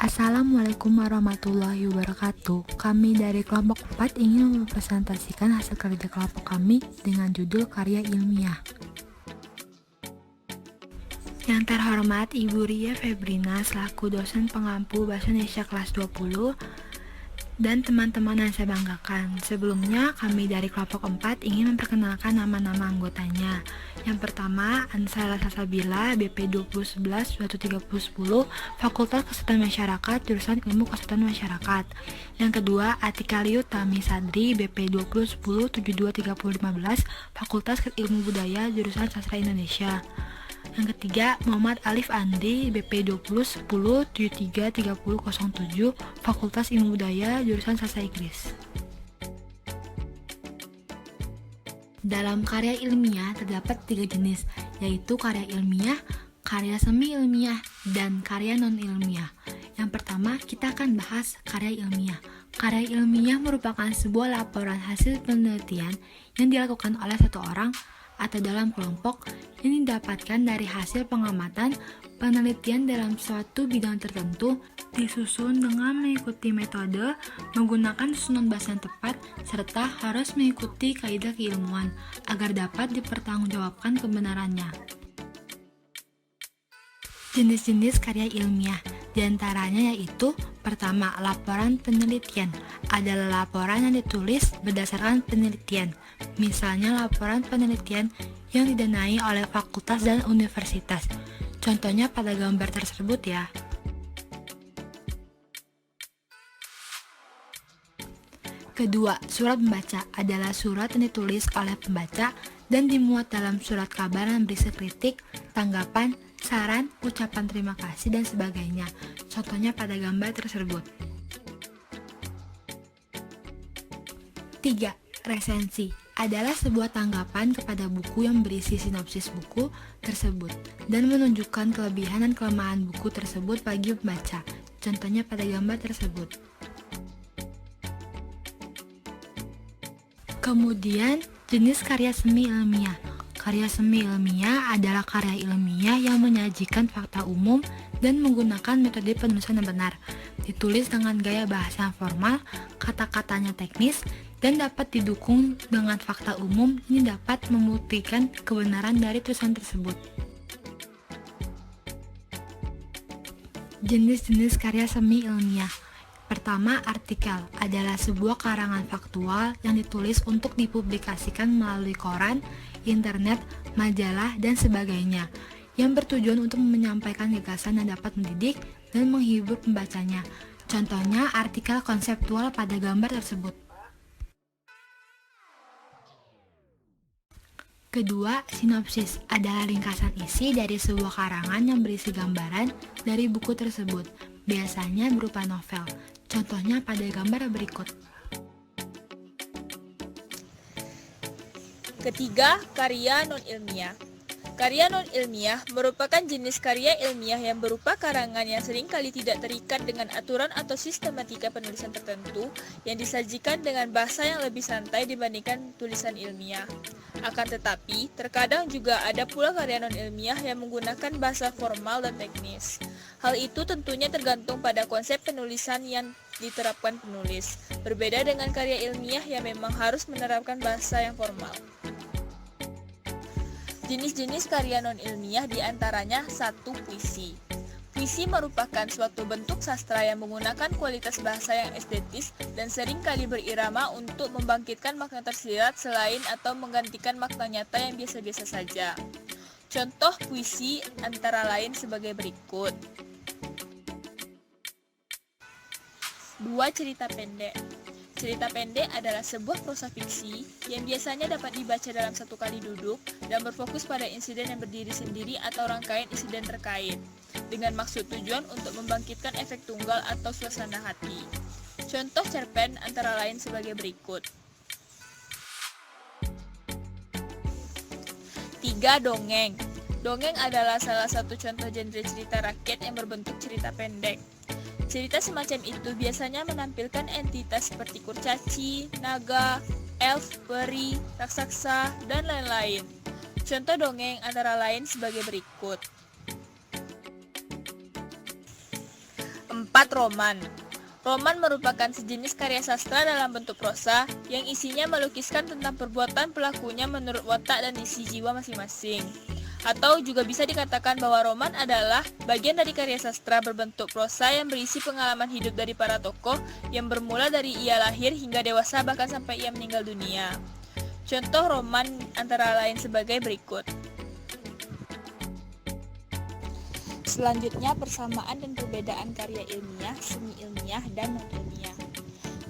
Assalamualaikum warahmatullahi wabarakatuh. Kami dari kelompok 4 ingin mempresentasikan hasil kerja kelompok kami dengan judul karya ilmiah. Yang terhormat Ibu Ria Febrina selaku dosen pengampu Bahasa Indonesia kelas 20 dan teman-teman yang saya banggakan. Sebelumnya, kami dari kelompok 4 ingin memperkenalkan nama-nama anggotanya. Yang pertama, Ansela Salsabila, BP 2011-1310, Fakultas Kesehatan Masyarakat, jurusan Ilmu Kesehatan Masyarakat. Yang kedua, Atika Liu Tami Sadri, BP 2010-723015, Fakultas Ilmu Budaya, jurusan Sastra Indonesia. Yang ketiga, Muhammad Alif Andri, BP 2010-733007, Fakultas Ilmu Budaya, jurusan Sastra Inggris. Dalam karya ilmiah terdapat 3 jenis, yaitu karya ilmiah, karya semi ilmiah, dan karya non-ilmiah. Yang pertama, kita akan bahas karya ilmiah. Karya ilmiah merupakan sebuah laporan hasil penelitian yang dilakukan oleh satu orang atau dalam kelompok yang didapatkan dari hasil pengamatan penelitian dalam suatu bidang tertentu, disusun dengan mengikuti metode, menggunakan susunan bahasa yang tepat, serta harus mengikuti kaidah keilmuan agar dapat dipertanggungjawabkan kebenarannya. Jenis-jenis karya ilmiah diantaranya yaitu: pertama, laporan penelitian adalah laporan yang ditulis berdasarkan penelitian. Misalnya laporan penelitian yang didanai oleh fakultas dan universitas. Contohnya pada gambar tersebut ya. Kedua, surat pembaca adalah surat yang ditulis oleh pembaca dan dimuat dalam surat kabar yang berisi kritik, tanggapan, saran, ucapan terima kasih, dan sebagainya. Contohnya pada gambar tersebut. 3. Resensi adalah sebuah tanggapan kepada buku yang berisi sinopsis buku tersebut dan menunjukkan kelebihan dan kelemahan buku tersebut bagi pembaca. Contohnya pada gambar tersebut. Kemudian, jenis karya semi ilmiah. Karya semi ilmiah adalah karya ilmiah yang menyajikan fakta umum dan menggunakan metode penulisan yang benar. Ditulis dengan gaya bahasa yang formal, kata-katanya teknis, dan dapat didukung dengan fakta umum yang dapat membuktikan kebenaran dari tulisan tersebut. Jenis-jenis karya semi ilmiah. Pertama, artikel adalah sebuah karangan faktual yang ditulis untuk dipublikasikan melalui koran, internet, majalah, dan sebagainya, yang bertujuan untuk menyampaikan gagasan yang dapat mendidik dan menghibur pembacanya. Contohnya, artikel konseptual pada gambar tersebut. Kedua, sinopsis adalah ringkasan isi dari sebuah karangan yang berisi gambaran dari buku tersebut, biasanya berupa novel. Contohnya pada gambar berikut. Ketiga, karya non-ilmiah. Karya non-ilmiah merupakan jenis karya ilmiah yang berupa karangan yang seringkali tidak terikat dengan aturan atau sistematika penulisan tertentu yang disajikan dengan bahasa yang lebih santai dibandingkan tulisan ilmiah. Akan tetapi, terkadang juga ada pula karya non-ilmiah yang menggunakan bahasa formal dan teknis. Hal itu tentunya tergantung pada konsep penulisan yang diterapkan penulis, berbeda dengan karya ilmiah yang memang harus menerapkan bahasa yang formal. Jenis-jenis karya non-ilmiah diantaranya 1. Puisi. Puisi merupakan suatu bentuk sastra yang menggunakan kualitas bahasa yang estetis dan seringkali berirama untuk membangkitkan makna tersirat selain atau menggantikan makna nyata yang biasa-biasa saja. Contoh puisi antara lain sebagai berikut. 2. Cerita pendek. Cerita pendek adalah sebuah prosa fiksi yang biasanya dapat dibaca dalam satu kali duduk dan berfokus pada insiden yang berdiri sendiri atau rangkaian insiden terkait, dengan maksud tujuan untuk membangkitkan efek tunggal atau suasana hati. Contoh cerpen antara lain sebagai berikut. 3. Dongeng. Dongeng adalah salah satu contoh genre cerita rakyat yang berbentuk cerita pendek. Cerita semacam itu biasanya menampilkan entitas seperti kurcaci, naga, elf, peri, raksasa, dan lain-lain. Contoh dongeng antara lain sebagai berikut. 4. 4. Roman. Roman merupakan sejenis karya sastra dalam bentuk prosa yang isinya melukiskan tentang perbuatan pelakunya menurut watak dan isi jiwa masing-masing. Atau juga bisa dikatakan bahwa roman adalah bagian dari karya sastra berbentuk prosa yang berisi pengalaman hidup dari para tokoh yang bermula dari ia lahir hingga dewasa bahkan sampai ia meninggal dunia. Contoh roman antara lain sebagai berikut. Selanjutnya, persamaan dan perbedaan karya ilmiah, semi ilmiah, dan non-ilmiah.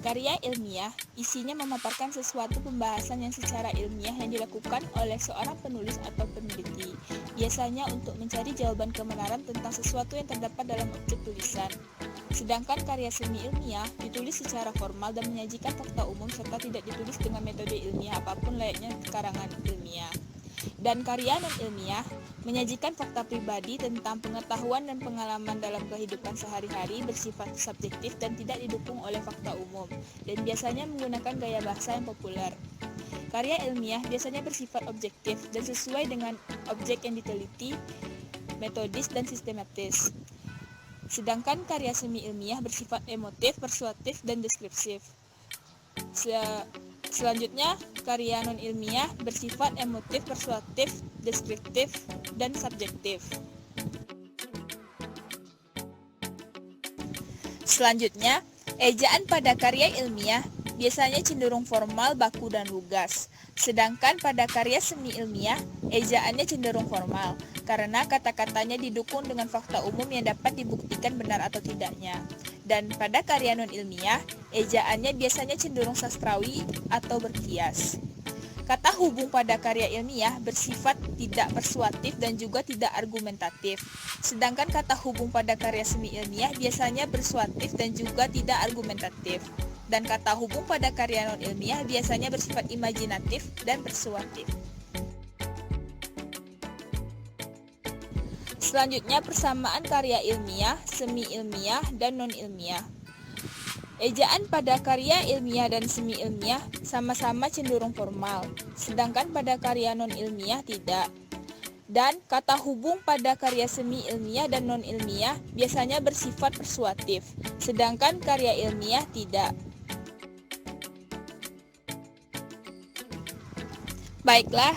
Karya ilmiah isinya memaparkan sesuatu pembahasan yang secara ilmiah yang dilakukan oleh seorang penulis atau peneliti, biasanya untuk mencari jawaban kebenaran tentang sesuatu yang terdapat dalam objek tulisan. Sedangkan karya semi ilmiah ditulis secara formal dan menyajikan fakta umum serta tidak ditulis dengan metode ilmiah apapun layaknya karangan ilmiah. Dan karya non-ilmiah menyajikan fakta pribadi tentang pengetahuan dan pengalaman dalam kehidupan sehari-hari bersifat subjektif dan tidak didukung oleh fakta umum, dan biasanya menggunakan gaya bahasa yang populer. Karya ilmiah biasanya bersifat objektif dan sesuai dengan objek yang diteliti, metodis dan sistematis. Sedangkan karya semi ilmiah bersifat emotif, persuasif, dan deskripsif. Selanjutnya, karya non-ilmiah bersifat emotif, persuasif, deskriptif, dan subjektif. Selanjutnya, ejaan pada karya ilmiah biasanya cenderung formal, baku, dan lugas. Sedangkan pada karya semi ilmiah, ejaannya cenderung formal, karena kata-katanya didukung dengan fakta umum yang dapat dibuktikan benar atau tidaknya. Dan pada karya non-ilmiah, ejaannya biasanya cenderung sastrawi atau berkias. Kata hubung pada karya ilmiah bersifat tidak persuasif dan juga tidak argumentatif. Sedangkan kata hubung pada karya semi ilmiah biasanya persuasif dan juga tidak argumentatif. Dan kata hubung pada karya non-ilmiah biasanya bersifat imajinatif dan persuasif. Selanjutnya, persamaan karya ilmiah, semi ilmiah, dan non-ilmiah. Ejaan pada karya ilmiah dan semi ilmiah sama-sama cenderung formal, sedangkan pada karya non-ilmiah tidak. Dan kata hubung pada karya semi ilmiah dan non-ilmiah biasanya bersifat persuasif, sedangkan karya ilmiah tidak. Baiklah,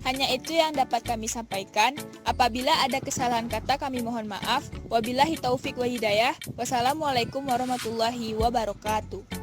hanya itu yang dapat kami sampaikan. Apabila ada kesalahan kata kami mohon maaf. Wabillahi taufik wa hidayah. Wassalamualaikum warahmatullahi wabarakatuh.